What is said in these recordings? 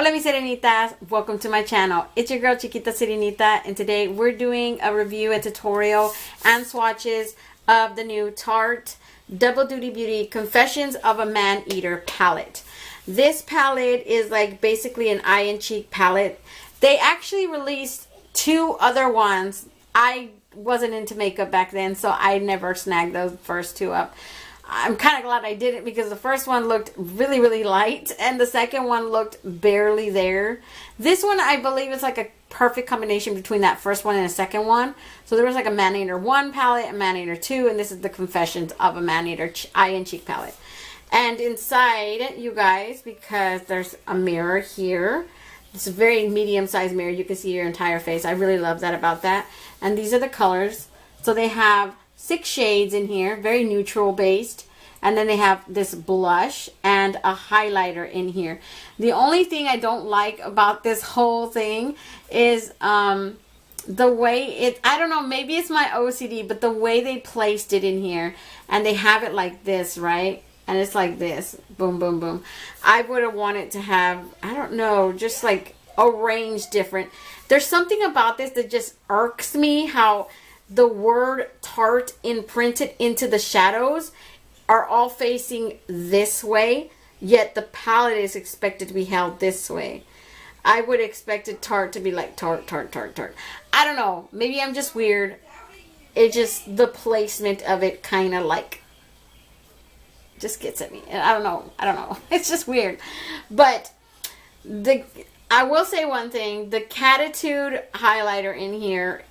Hola mis serenitas, welcome to my channel. It's your girl Chiquita Serenita, and today we're doing a review, a tutorial, and swatches of the new Tarte Double Duty Beauty Confessions of a Maneater palette. This palette is like basically an eye and cheek palette. They actually released two other ones. I wasn't into makeup back then, so I never snagged those first two up. I'm kind of glad I didn't, because the first one looked really light and the second one looked barely there. This one, I believe, is like a perfect combination between that first one and the second one. So there was like a Maneater 1 palette, a Maneater 2, and this is the Confessions of a Maneater Eye and Cheek palette. And inside, you guys, because there's a mirror here. It's a very medium-sized mirror. You can see your entire face. I really love that about that. And these are the colors. So they have 6 shades in here, very neutral based, and then they have this blush and a highlighter in here. The only thing I don't like about this whole thing is the way it, I don't know, maybe it's my OCD, but the way they placed it in here, and they have it like this, right? And it's like this, boom boom boom. I would have wanted to have, I don't know, just like arranged different. There's something about this that just irks me, how the word Tarte imprinted into the shadows are all facing this way, yet the palette is expected to be held this way. I would expected Tarte to be like Tarte, Tarte, Tarte, Tarte. I don't know. Maybe I'm just weird. It just, the placement of it kind of like just gets at me. I don't know. I don't know. It's just weird. But I will say one thing. The Catitude highlighter in here,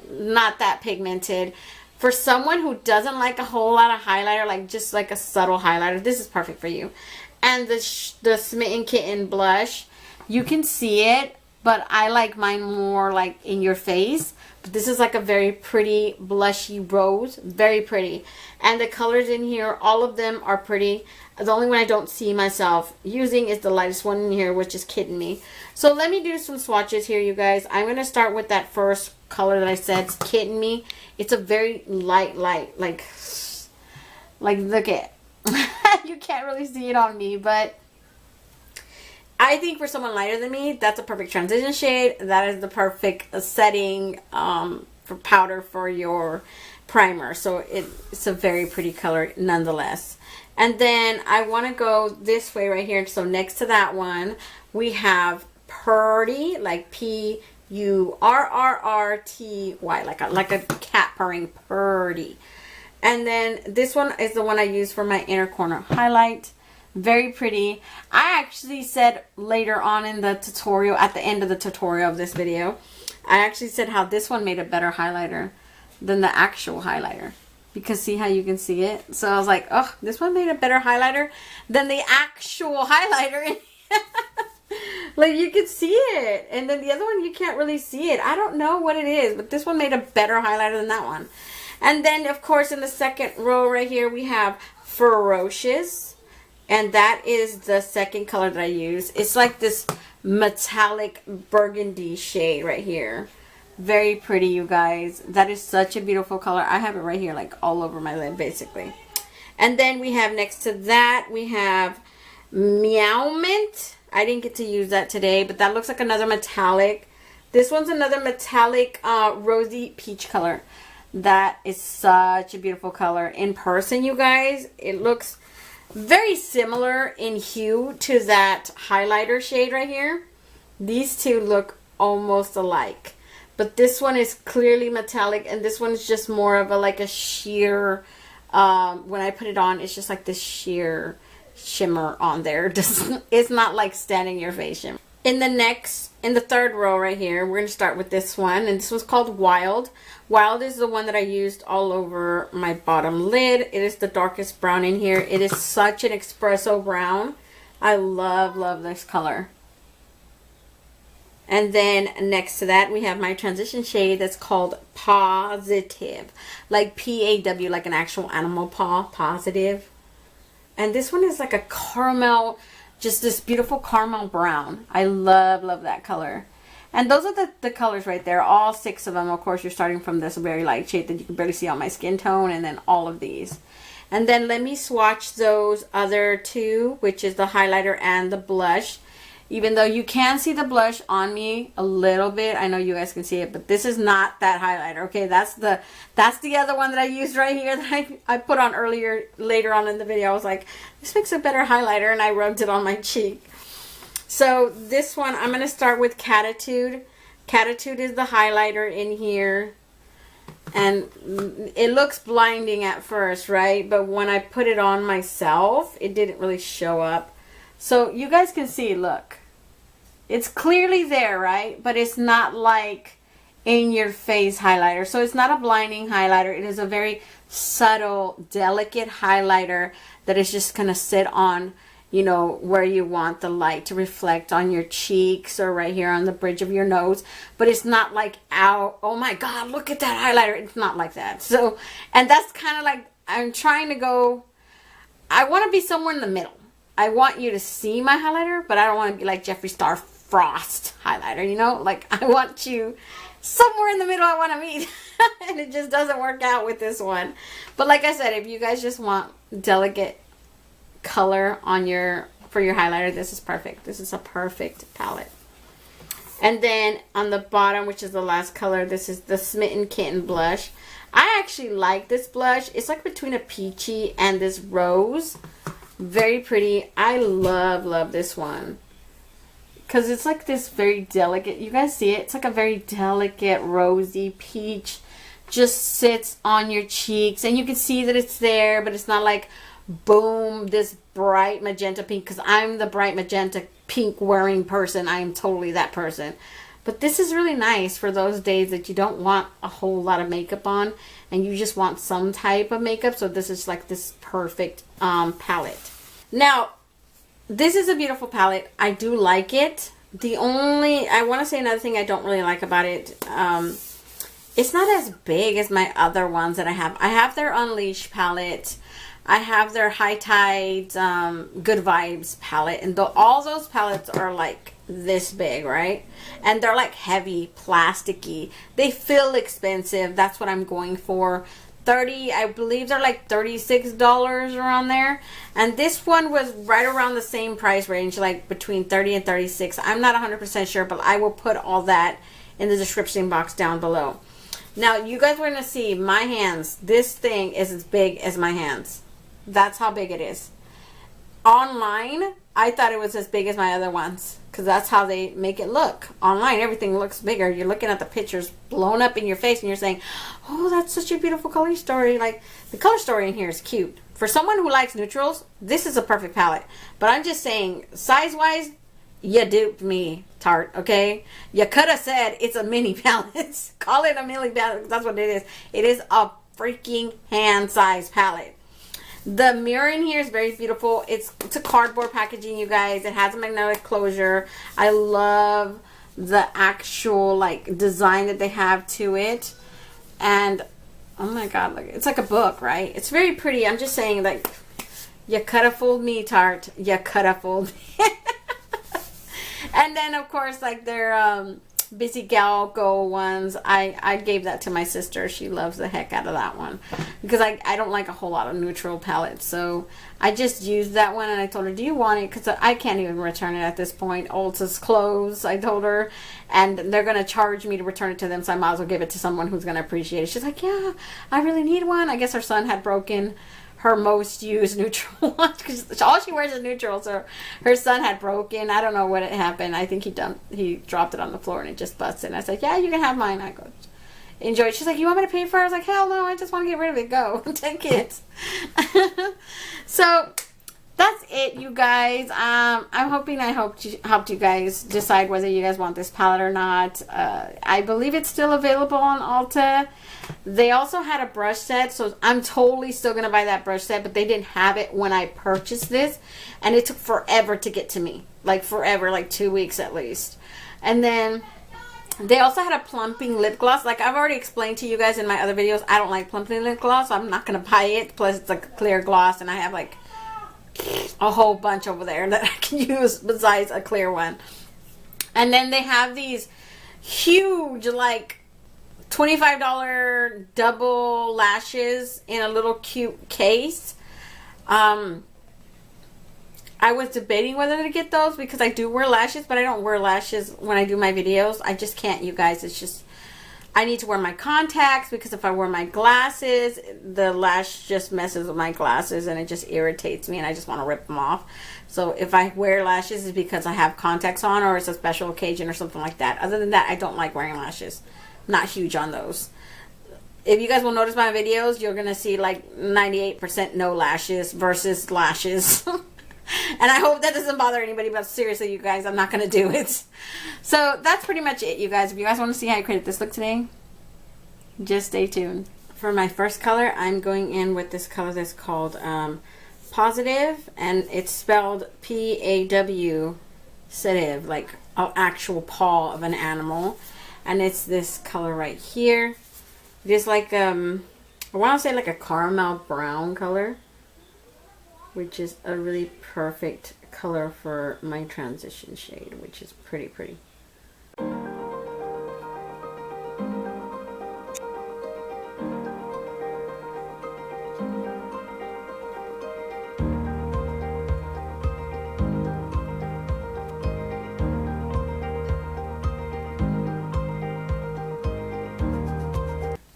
not that pigmented. For someone who doesn't like a whole lot of highlighter, like just like a subtle highlighter, this is perfect for you. And the Smitten Kitten blush, you can see it, but I like mine more like in your face. But this is like a very pretty blushy rose, very pretty. And the colors in here, all of them are pretty. The only one I don't see myself using is the lightest one in here, which is Kitten Me. So let me do some swatches here, you guys. I'm going to start with that first color that I said, Kitten Me. It's a very light, like look at you can't really see it on me, but I think for someone lighter than me, that's a perfect transition shade. That is the perfect setting for powder for your primer. So it's a very pretty color nonetheless. And then I want to go this way right here. So next to that one, we have Purdy, like P-U-R-R-R-T-Y, like a cat purring, Purdy. And then this one is the one I use for my inner corner highlight. Very pretty. I actually said later on in the tutorial, at the end of the tutorial of this video, I actually said how this one made a better highlighter than the actual highlighter. Because see how you can see it? So I was like, oh, this one made a better highlighter than the actual highlighter. Like, you can see it. And then the other one, you can't really see it. I don't know what it is, but this one made a better highlighter than that one. And then, of course, in the second row right here, we have Ferocious. And that is the second color that I use. It's like this metallic burgundy shade right here. Very pretty, you guys. That is such a beautiful color. I have it right here, like all over my lid, basically. And then we have next to that, we have Meow Mint. I didn't get to use that today, but that looks like another metallic. This one's another metallic rosy peach color. That is such a beautiful color. In person, you guys, it looks very similar in hue to that highlighter shade right here. These two look almost alike. But this one is clearly metallic, and this one is just more of a like a sheer, when I put it on, it's just like this sheer shimmer on there. It's not like standing your face shimmer. In the third row right here, we're going to start with this one, and this one's called Wild. Wild is the one that I used all over my bottom lid. It is the darkest brown in here. It is such an espresso brown. I love this color. And then next to that, we have my transition shade that's called Positive. Like P-A-W, like an actual animal paw, Positive. And this one is like a caramel, just this beautiful caramel brown. I love that color. And those are the colors right there, all 6 of them. Of course, you're starting from this very light shade that you can barely see on my skin tone, and then all of these. And then let me swatch those other two, which is the highlighter and the blush. even though you can see the blush on me a little bit. I know you guys can see it, but this is not that highlighter. Okay, that's the other one that I used right here that I put on later on in the video. I was like, this makes a better highlighter, and I rubbed it on my cheek. So this one, I'm going to start with Catitude. Catitude is the highlighter in here. And it looks blinding at first, right? But when I put it on myself, it didn't really show up. So you guys can see, look. It's clearly there, right? But it's not like in your face highlighter. So it's not a blinding highlighter. It is a very subtle, delicate highlighter that is just going to sit on, you know, where you want the light to reflect, on your cheeks or right here on the bridge of your nose. But it's not like, ow, oh my God, look at that highlighter. It's not like that. So, and that's kind of like, I'm trying to go, I want to be somewhere in the middle. I want you to see my highlighter, but I don't want to be like Jeffree Star Frost highlighter, you know? Like, I want you somewhere in the middle. I want to meet. And it just doesn't work out with this one. But like I said, if you guys just want delicate color on for your highlighter, this is perfect. This is a perfect palette. And then on the bottom, which is the last color, this is the Smitten Kitten blush. I actually like this blush. It's like between a peachy and this rose. Very pretty. I love this one because it's like this very delicate, you guys see it, it's like a very delicate rosy peach, just sits on your cheeks and you can see that it's there, but it's not like boom, this bright magenta pink, because I'm the bright magenta pink wearing person. I am totally that person. But this is really nice for those days that you don't want a whole lot of makeup on and you just want some type of makeup. So this is like this perfect palette. Now, this is a beautiful palette. I do like it. I want to say another thing I don't really like about it. It's not as big as my other ones that I have. I have their Unleash palette. I have their High Tide Good Vibes palette. And all those palettes are like this big, right? And they're like heavy, plasticky. They feel expensive. That's what I'm going for. I believe they're like $36 around there. And this one was right around the same price range, like between $30 and $36. I'm not 100% sure, but I will put all that in the description box down below. Now, you guys are going to see my hands. This thing is as big as my hands. That's how big it is. Online, I thought it was as big as my other ones because that's how they make it look. Online, everything looks bigger. You're looking at the pictures blown up in your face and you're saying, oh, that's such a beautiful color story. Like, the color story in here is cute. For someone who likes neutrals, this is a perfect palette. But I'm just saying, size-wise, you duped me, Tarte, okay? You could have said it's a mini palette. Call it a mini palette. That's what it is. It is a freaking hand-size palette. The mirror in here is very beautiful. It's a cardboard packaging, you guys. It has a magnetic closure. I love the actual like design that they have to it. And oh my God, look, it's like a book, right? It's very pretty. I'm just saying, like, you could have fooled me, Tarte. You could have fooled me. And then of course, like their Busy Gal Go ones, I gave that to my sister. She loves the heck out of that one because I don't like a whole lot of neutral palettes, so I just used that one and I told her, do you want it? Because I can't even return it at this point. Ulta's closed, I told her, and they're going to charge me to return it to them, so I might as well give it to someone who's going to appreciate it. She's like, yeah, I really need one. I guess her son had broken her most used neutral one because all she wears is neutral, so her son had broken. I don't know what had happened. I think he dropped it on the floor and it just busted. And I said, yeah, you can have mine. I go, enjoy it. She's like, you want me to pay for it? I was like, hell no, I just want to get rid of it. Go. 10 kids. So that's it, you guys. I'm hoping I helped you guys decide whether you guys want this palette or not. I believe it's still available on Ulta. They also had a brush set, so I'm totally still going to buy that brush set, but they didn't have it when I purchased this, and it took forever to get to me. Like forever, like 2 weeks at least. And then they also had a plumping lip gloss. Like I've already explained to you guys in my other videos, I don't like plumping lip gloss, so I'm not going to buy it. Plus it's like a clear gloss, and I have like a whole bunch over there that I can use besides a clear one. And then they have these huge, like, $25 double lashes in a little cute case. I I was debating whether to get those because I do wear lashes, but I don't wear lashes when I do my videos. I just can't, you guys. It's just, I need to wear my contacts because if I wear my glasses, the lash just messes with my glasses and it just irritates me and I just want to rip them off. So if I wear lashes, it's because I have contacts on or it's a special occasion or something like that. Other than that, I don't like wearing lashes. I'm not huge on those. If you guys will notice my videos, you're going to see like 98% no lashes versus lashes. And I hope that doesn't bother anybody, but seriously, you guys, I'm not going to do it. So that's pretty much it, you guys. If you guys want to see how I created this look today, just stay tuned. For my first color, I'm going in with this color that's called Positive, and it's spelled P-A-W, sedative, like an actual paw of an animal. And it's this color right here. It is like, I want to say like a caramel brown color, which is a really perfect color for my transition shade, which is pretty pretty.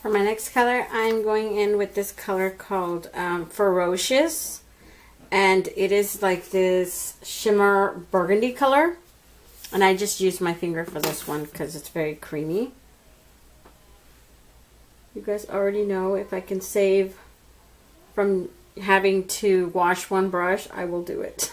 For my next color, I'm going in with this color called Ferocious. And it is like this shimmer burgundy color. And I just used my finger for this one because it's very creamy. You guys already know if I can save from having to wash one brush, I will do it.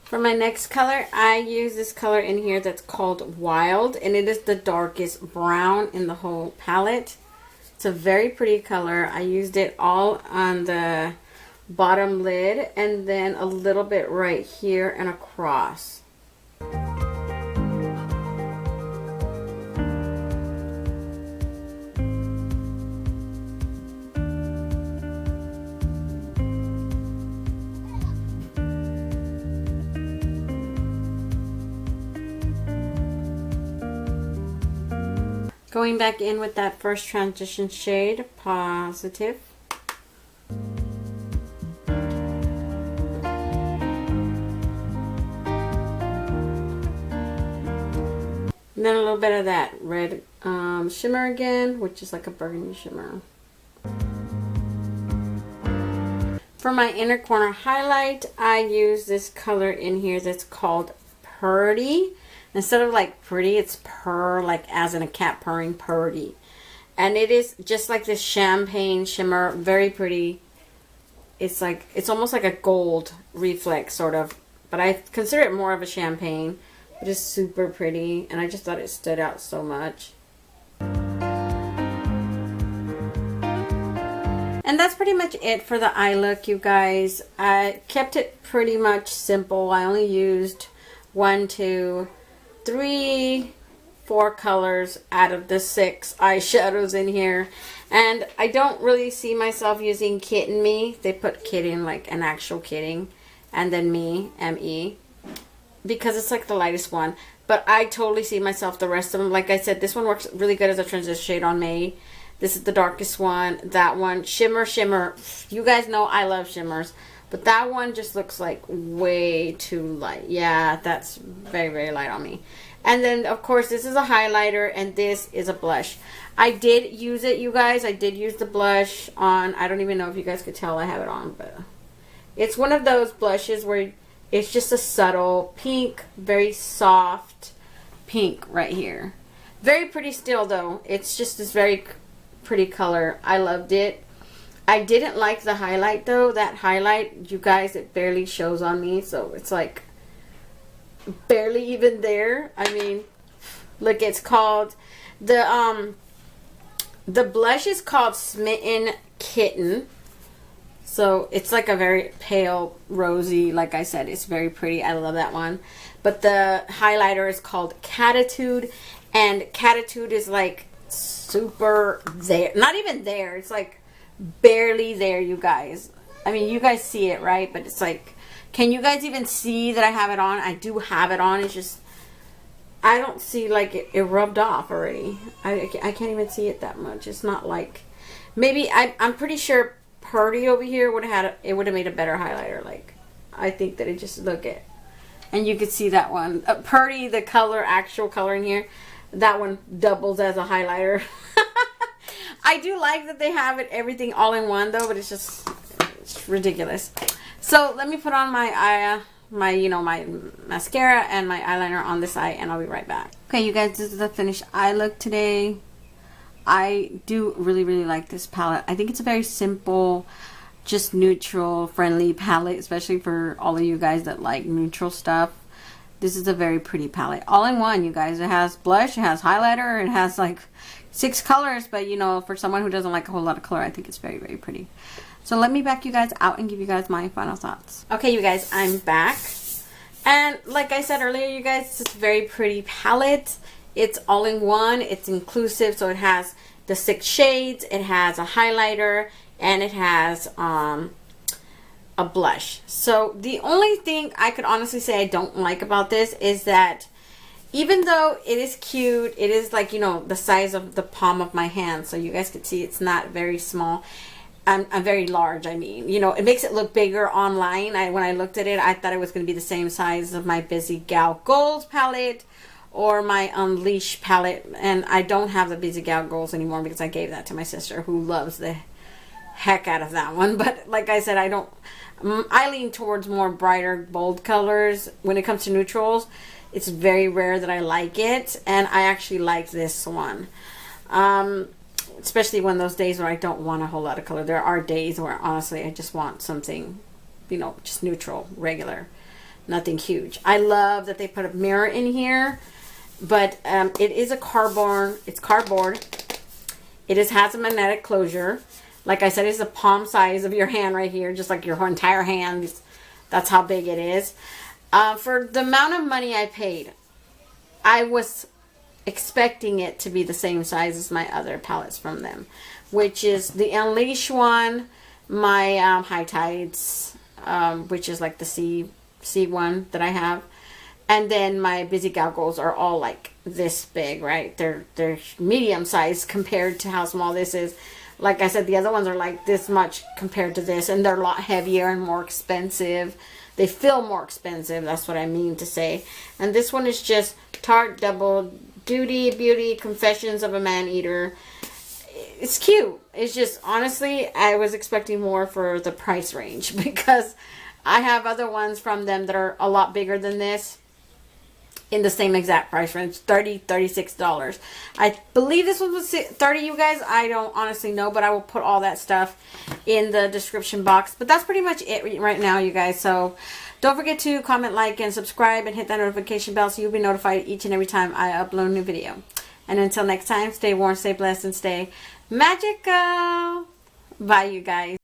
For my next color, I use this color in here that's called Wild, and it is the darkest brown in the whole palette. It's a very pretty color. I used it all on the bottom lid and then a little bit right here and across. Going back in with that first transition shade, Positive. And then a little bit of that red shimmer again, which is like a burgundy shimmer. For my inner corner highlight, I use this color in here that's called Purdy. Instead of like pretty, it's purr, like as in a cat purring, purdy. And it is just like this champagne shimmer, very pretty. It's like, it's almost like a gold reflex sort of, but I consider it more of a champagne. It is super pretty, and I just thought it stood out so much. And that's pretty much it for the eye look, you guys. I kept it pretty much simple. I only used 1, 2, 3, 4 colors out of the 6 eyeshadows in here. And I don't really see myself using Kitten Me. They put kitten like an actual kidding. And then me, M-E. Because it's like the lightest one. But I totally see myself the rest of them. Like I said, this one works really good as a transition shade on me. This is the darkest one. That one, shimmer, shimmer. You guys know I love shimmers. But that one just looks like way too light. Yeah, that's very, very light on me. And then, of course, this is a highlighter, and this is a blush. I did use it, you guys. I did use the blush on. I don't even know if you guys could tell I have it on, but it's one of those blushes where it's just a subtle pink, very soft pink right here. Very pretty still, though. It's just this very pretty color. I loved it. I didn't like the highlight though. That highlight, you guys, it barely shows on me, so it's like barely even there. I mean, look, it's called the blush is called Smitten Kitten. So it's like a very pale rosy, like I said, it's very pretty. I love that one. But the highlighter is called Catitude, and Catitude is like super there. Not even there. It's like barely there, you guys. I mean, you guys see it, right? But it's like, can you guys even see that I have it on? I do have it on. It's just I don't see like it rubbed off already. I can't even see it that much. It's not like, maybe I'm pretty sure Purdy over here would have made a better highlighter. Like, I think that it just, look at, and you could see that one. Purdy, the color, actual color in here, that one doubles as a highlighter. I do like that they have everything all in one though, but it's just, it's ridiculous. So let me put on my eye, my mascara and my eyeliner on this eye, and I'll be right back. Okay, you guys, this is the finished eye look today. I do really like this palette. I think it's a very simple, just neutral friendly palette, especially for all of you guys that like neutral stuff. This is a very pretty palette, all in one, you guys. It has blush, it has highlighter, it has like 6 colors, but you know, for someone who doesn't like a whole lot of color, I think it's very pretty. So let me back you guys out and give you guys my final thoughts. Okay, you guys, I'm back. And like I said earlier, you guys, it's a very pretty palette. It's all in one. It's inclusive. So it has the 6 shades. It has a highlighter. And it has a blush. So the only thing I could honestly say I don't like about this is that even though it is cute, it is like, you know, the size of the palm of my hand. So you guys can see it's not very small. I'm very large, I mean. You know, it makes it look bigger online. When I looked at it, I thought it was going to be the same size of my Busy Gal Gold palette or my Unleash palette. And I don't have the Busy Gal Golds anymore because I gave that to my sister, who loves the heck out of that one. But like I said, I lean towards more brighter, bold colors. When it comes to neutrals, it's very rare that I like it. And I actually like this one. Especially when those days where I don't want a whole lot of color. There are days where honestly I just want something, you know, just neutral, regular, nothing huge. I love that they put a mirror in here, but it is a cardboard. It's cardboard. It has a magnetic closure. Like I said, it's the palm size of your hand right here, just like your whole entire hand. That's how big it is. For the amount of money I paid, I was expecting it to be the same size as my other palettes from them, which is the Unleash one, my High Tides, which is like the C one that I have, and then my Busy Gal Golds are all like this big, right? They're medium size compared to how small this is. Like I said, the other ones are like this much compared to this, and they're a lot heavier and more expensive. They feel more expensive, that's what I mean to say. And this one is just Tarte Double Duty Beauty Confessions of a Maneater. It's cute. It's just, honestly, I was expecting more for the price range because I have other ones from them that are a lot bigger than this in the same exact price range, $30, $36. I believe this one was $30, you guys. I don't honestly know, but I will put all that stuff in the description box. But that's pretty much it right now, you guys. So don't forget to comment, like, and subscribe, and hit that notification bell so you'll be notified each and every time I upload a new video. And until next time, stay warm, stay blessed, and stay magical. Bye, you guys.